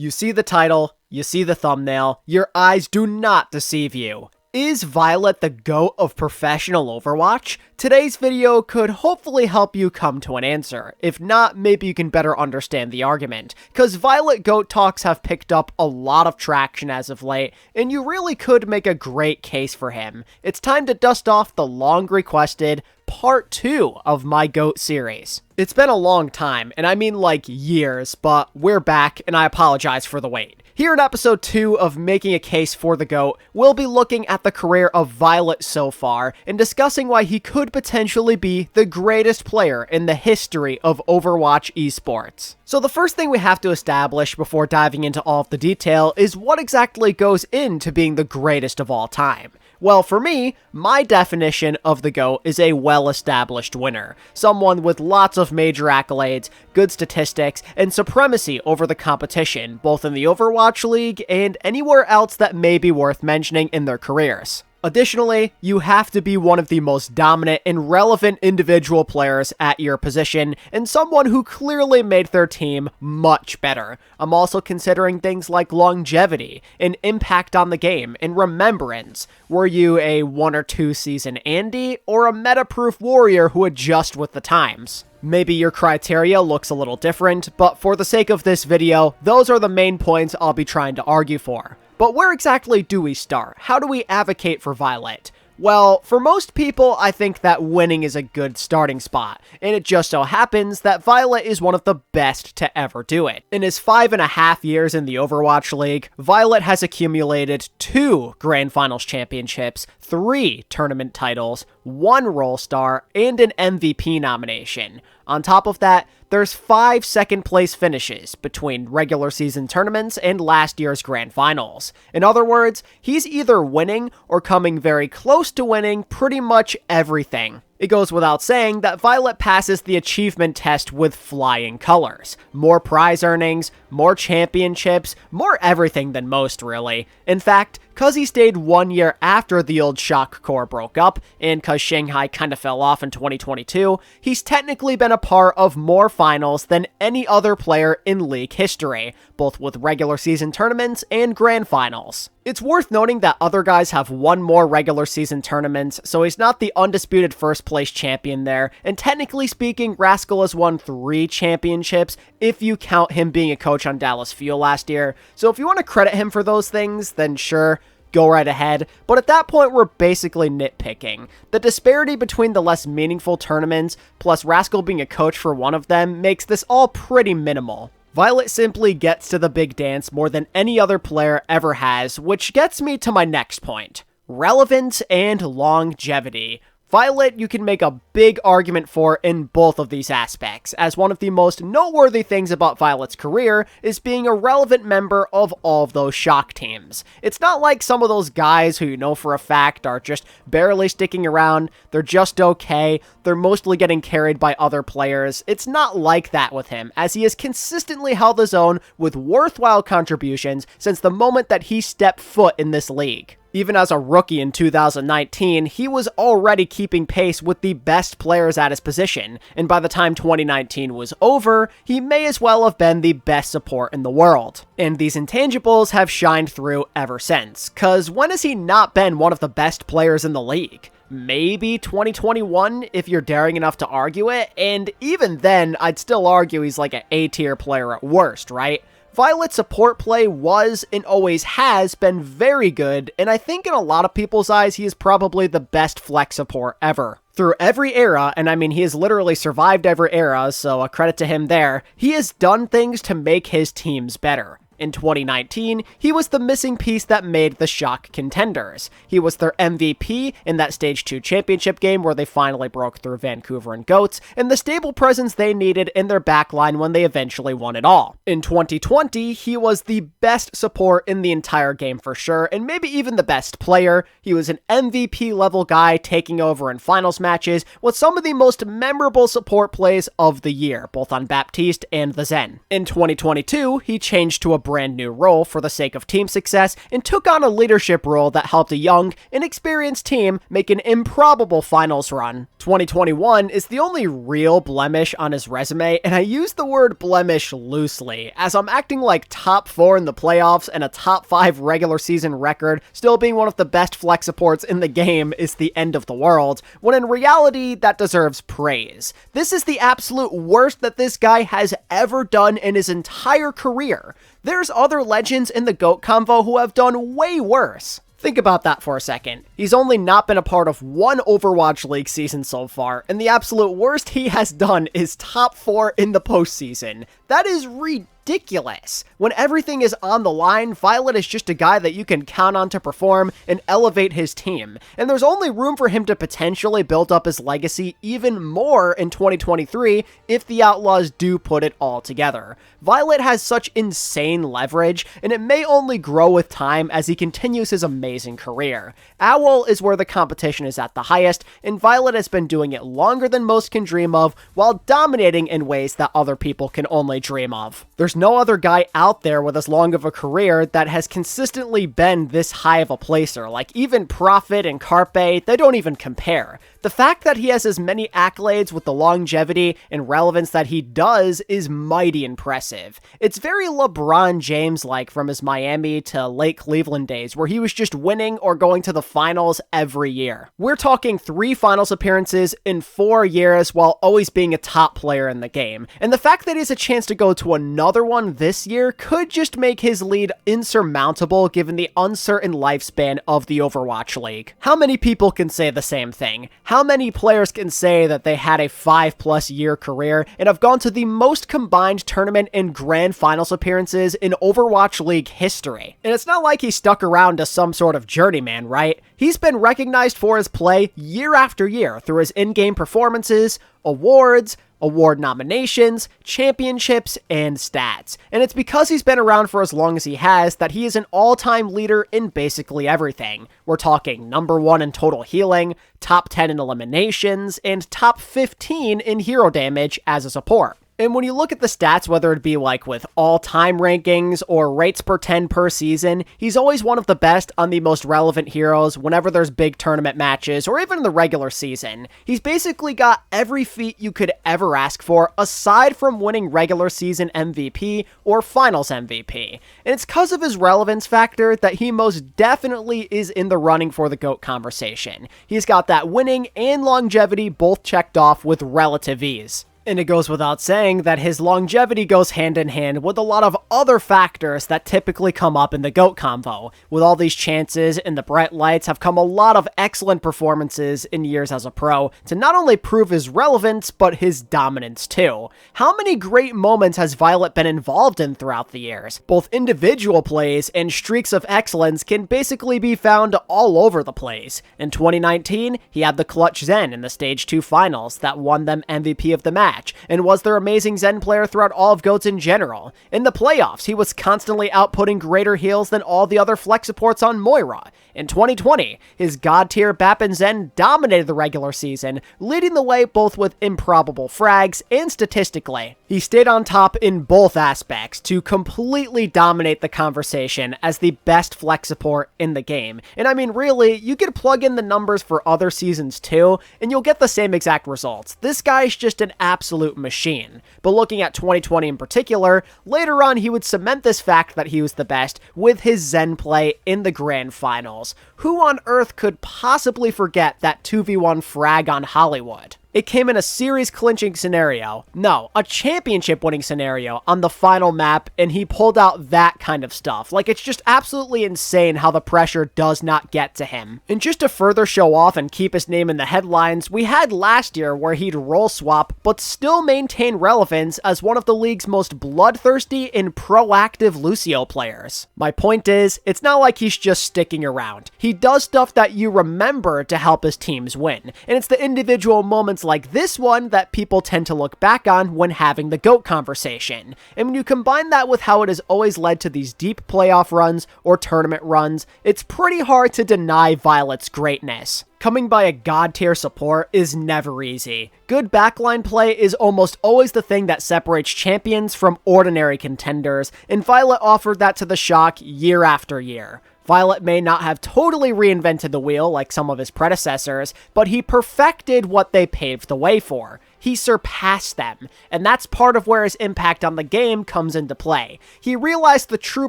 You see the title, you see the thumbnail, your eyes do not deceive you. Is Viol2t the GOAT of professional Overwatch? Today's video could hopefully help you come to an answer. If not, maybe you can better understand the argument, cause Viol2t GOAT talks have picked up a lot of traction as of late, and you really could make a great case for him. It's time to dust off the long requested part 2 of my GOAT series. It's been a long time, and I mean like years, but we're back, and I apologize for the wait. Here in episode 2 of Making a Case for the GOAT, we'll be looking at the career of Viol2t so far, and discussing why he could potentially be the greatest player in the history of Overwatch esports. So the first thing we have to establish before diving into all of the detail is what exactly goes into being the greatest of all time. Well, for me, my definition of the GOAT is a well-established winner. Someone with lots of major accolades, good statistics, and supremacy over the competition, both in the Overwatch League and anywhere else that may be worth mentioning in their careers. Additionally, you have to be one of the most dominant and relevant individual players at your position, and someone who clearly made their team much better. I'm also considering things like longevity, and impact on the game, and remembrance. Were you a 1 or 2 season Andy, or a meta-proof warrior who adjusts with the times? Maybe your criteria looks a little different, but for the sake of this video, those are the main points I'll be trying to argue for. But where exactly do we start? How do we advocate for Viol2t? Well, for most people, I think that winning is a good starting spot, and it just so happens that Viol2t is one of the best to ever do it. In his 5.5 years in the Overwatch League, Viol2t has accumulated 2 Grand Finals championships, 3 tournament titles, 1 Role Star, and an MVP nomination. On top of that, there's 5 second-place finishes between regular season tournaments and last year's Grand Finals. In other words, he's either winning or coming very close to winning pretty much everything. It goes without saying that Viol2t passes the achievement test with flying colors. More prize earnings, more championships, more everything than most, really. In fact, cause he stayed 1 year after the old Shock Corps broke up, and cause Shanghai kinda fell off in 2022, he's technically been a part of more finals than any other player in league history, both with regular season tournaments and grand finals. It's worth noting that other guys have won more regular season tournaments, so he's not the undisputed first place champion there, and technically speaking, Rascal has won 3 championships if you count him being a coach on Dallas Fuel last year, so if you want to credit him for those things, then sure, go right ahead, but at that point we're basically nitpicking. The disparity between the less meaningful tournaments, plus Rascal being a coach for one of them, makes this all pretty minimal. Viol2t simply gets to the big dance more than any other player ever has, which gets me to my next point. Relevance and longevity. Viol2t you can make a big argument for in both of these aspects, as one of the most noteworthy things about Viol2t's career is being a relevant member of all of those Shock teams. It's not like some of those guys who you know for a fact are just barely sticking around, they're just okay, they're mostly getting carried by other players. It's not like that with him, as he has consistently held his own with worthwhile contributions since the moment that he stepped foot in this league. Even as a rookie in 2019, he was already keeping pace with the best players at his position, and by the time 2019 was over, he may as well have been the best support in the world. And these intangibles have shined through ever since, cause when has he not been one of the best players in the league? Maybe 2021 if you're daring enough to argue it, and even then, I'd still argue he's like an A-tier player at worst, right? Viol2t's support play was and always has been very good, and I think in a lot of people's eyes, he is probably the best flex support ever. Through every era, and I mean he has literally survived every era, so a credit to him there, he has done things to make his teams better. In 2019, he was the missing piece that made the Shock contenders. He was their MVP in that Stage 2 championship game where they finally broke through Vancouver and GOATs, and the stable presence they needed in their backline when they eventually won it all. In 2020, he was the best support in the entire game for sure, and maybe even the best player. He was an MVP level guy taking over in finals matches with some of the most memorable support plays of the year, both on Baptiste and the Zen. In 2022, he changed to a brand new role for the sake of team success and took on a leadership role that helped a young, inexperienced team make an improbable finals run. 2021 is the only real blemish on his resume, and I use the word blemish loosely, as I'm acting like top 4 in the playoffs and a top 5 regular season record, still being one of the best flex supports in the game, is the end of the world, when in reality, that deserves praise. This is the absolute worst that this guy has ever done in his entire career. There's other legends in the GOAT convo who have done way worse. Think about that for a second. He's only not been a part of one Overwatch League season so far, and the absolute worst he has done is top 4 in the postseason. That is ridiculous. When everything is on the line, Viol2t is just a guy that you can count on to perform and elevate his team, and there's only room for him to potentially build up his legacy even more in 2023 if the Outlaws do put it all together. Viol2t has such insane leverage, and it may only grow with time as he continues his amazing career. OWL is where the competition is at the highest, and Viol2t has been doing it longer than most can dream of, while dominating in ways that other people can only dream of. There's no other guy out there with as long of a career that has consistently been this high of a placer. Like, even Profit and Carpe, they don't even compare. The fact that he has as many accolades with the longevity and relevance that he does is mighty impressive. It's very LeBron James-like from his Miami to late Cleveland days, where he was just winning or going to the finals every year. We're talking 3 finals appearances in 4 years while always being a top player in the game. And the fact that he has a chance to go to another one this year could just make his lead insurmountable given the uncertain lifespan of the Overwatch League. How many people can say the same thing? How many players can say that they had a 5+ year career and have gone to the most combined tournament and grand finals appearances in Overwatch League history? And it's not like he stuck around as some sort of journeyman, right? He's been recognized for his play year after year through his in-game performances, awards, award nominations, championships, and stats. And it's because he's been around for as long as he has that he is an all-time leader in basically everything. We're talking number 1 in total healing, top 10 in eliminations, and top 15 in hero damage as a support. And when you look at the stats, whether it be like with all-time rankings or rates per 10 per season, he's always one of the best on the most relevant heroes whenever there's big tournament matches or even in the regular season. He's basically got every feat you could ever ask for aside from winning regular season MVP or finals MVP. And it's because of his relevance factor that he most definitely is in the running for the GOAT conversation. He's got that winning and longevity both checked off with relative ease. And it goes without saying that his longevity goes hand in hand with a lot of other factors that typically come up in the GOAT convo. With all these chances and the bright lights have come a lot of excellent performances in years as a pro to not only prove his relevance, but his dominance too. How many great moments has Viol2t been involved in throughout the years? Both individual plays and streaks of excellence can basically be found all over the place. In 2019, he had the clutch Zen in the Stage 2 finals that won them MVP of the match, and was their amazing Zen player throughout all of GOATs in general. In the playoffs, he was constantly outputting greater heals than all the other flex supports on Moira. In 2020, his god-tier Bap and Zen dominated the regular season, leading the way both with improbable frags and statistically. He stayed on top in both aspects to completely dominate the conversation as the best flex support in the game. And I mean, really, you could plug in the numbers for other seasons too, and you'll get the same exact results. This guy's just an absolute machine. But looking at 2020 in particular, later on he would cement this fact that he was the best with his Zen play in the grand finals. Who on earth could possibly forget that 2v1 frag on Hollywood? It came in a series-clinching scenario. No, a championship-winning scenario on the final map, and he pulled out that kind of stuff. Like, it's just absolutely insane how the pressure does not get to him. And just to further show off and keep his name in the headlines, we had last year where he'd role swap, but still maintain relevance as one of the league's most bloodthirsty and proactive Lucio players. My point is, it's not like he's just sticking around. He does stuff that you remember to help his teams win, and it's the individual moments moments like this one that people tend to look back on when having the GOAT conversation. And when you combine that with how it has always led to these deep playoff runs or tournament runs, it's pretty hard to deny Viol2t's greatness. Coming by a god-tier support is never easy. Good backline play is almost always the thing that separates champions from ordinary contenders, and Viol2t offered that to the Shock year after year. Viol2t may not have totally reinvented the wheel like some of his predecessors, but he perfected what they paved the way for. He surpassed them, and that's part of where his impact on the game comes into play. He realized the true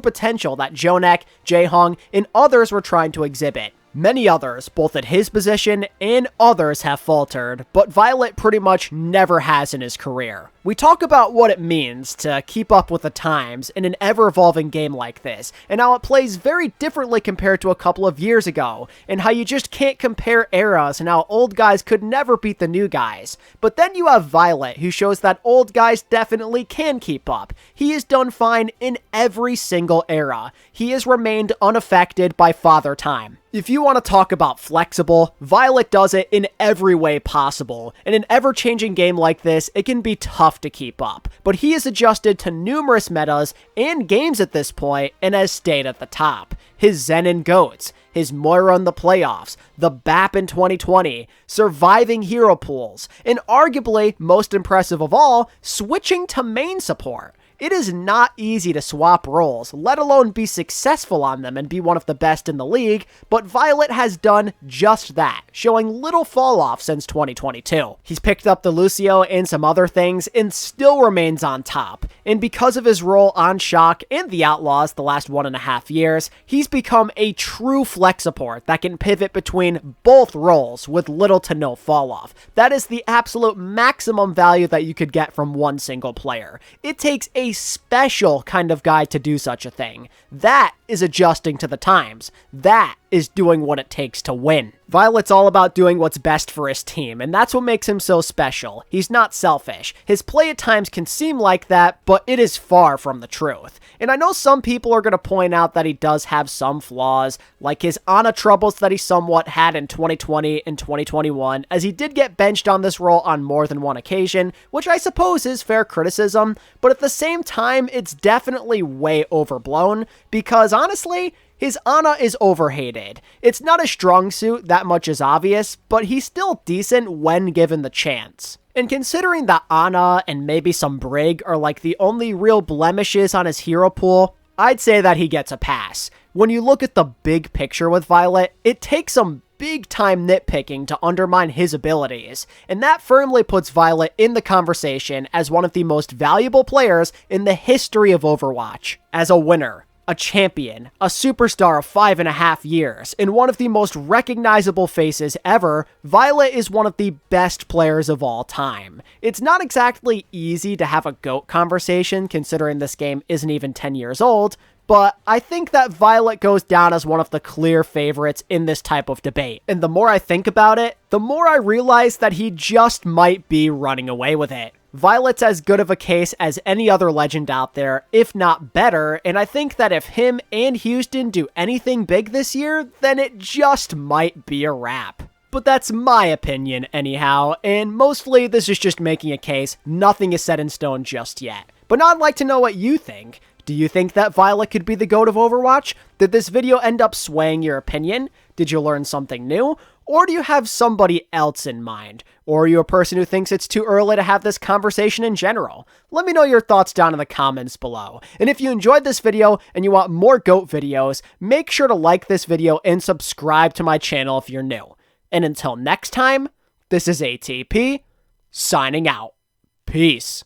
potential that Jonek, Jaehong, and others were trying to exhibit. Many others, both at his position and others, have faltered, but Viol2t pretty much never has in his career. We talk about what it means to keep up with the times in an ever-evolving game like this, and how it plays very differently compared to a couple of years ago, and how you just can't compare eras and how old guys could never beat the new guys. But then you have Viol2t, who shows that old guys definitely can keep up. He has done fine in every single era. He has remained unaffected by Father Time. If you want to talk about flexible, Viol2t does it in every way possible. In an ever-changing game like this, it can be tough to keep up, but he has adjusted to numerous metas and games at this point and has stayed at the top. His Zen in GOATs, his Moira in the playoffs, the BAP in 2020, surviving hero pools, and arguably, most impressive of all, switching to main support. It is not easy to swap roles, let alone be successful on them and be one of the best in the league, but Viol2t has done just that, showing little fall off since 2022. He's picked up the Lucio and some other things and still remains on top, and because of his role on Shock and the Outlaws the last 1.5 years, he's become a true flex support that can pivot between both roles with little to no fall off. That is the absolute maximum value that you could get from one single player. It takes a special kind of guy to do such a thing. That is adjusting to the times. That is doing what it takes to win. Viol2t's all about doing what's best for his team, and that's what makes him so special. He's not selfish. His play at times can seem like that, but it is far from the truth. And I know some people are going to point out that he does have some flaws, like his Ana troubles that he somewhat had in 2020 and 2021, as he did get benched on this role on more than one occasion, which I suppose is fair criticism, but at the same time, it's definitely way overblown, because honestly, his Ana is overhated. It's not a strong suit, that much is obvious, but he's still decent when given the chance. And considering that Ana and maybe some Brig are like the only real blemishes on his hero pool, I'd say that he gets a pass. When you look at the big picture with Viol2t, it takes some big time nitpicking to undermine his abilities, and that firmly puts Viol2t in the conversation as one of the most valuable players in the history of Overwatch. As a winner, a champion, a superstar of 5.5 years, and one of the most recognizable faces ever, Viol2t is one of the best players of all time. It's not exactly easy to have a GOAT conversation considering this game isn't even 10 years old, but I think that Viol2t goes down as one of the clear favorites in this type of debate. And the more I think about it, the more I realize that he just might be running away with it. Viol2t's as good of a case as any other legend out there, if not better, and I think that if him and Houston do anything big this year, then it just might be a wrap. But that's my opinion anyhow, and mostly this is just making a case. Nothing is set in stone just yet. But now I'd like to know what you think. Do you think that Viol2t could be the GOAT of Overwatch? Did this video end up swaying your opinion? Did you learn something new? Or do you have somebody else in mind? Or are you a person who thinks it's too early to have this conversation in general? Let me know your thoughts down in the comments below. And if you enjoyed this video and you want more GOAT videos, make sure to like this video and subscribe to my channel if you're new. And until next time, this is ATP, signing out. Peace.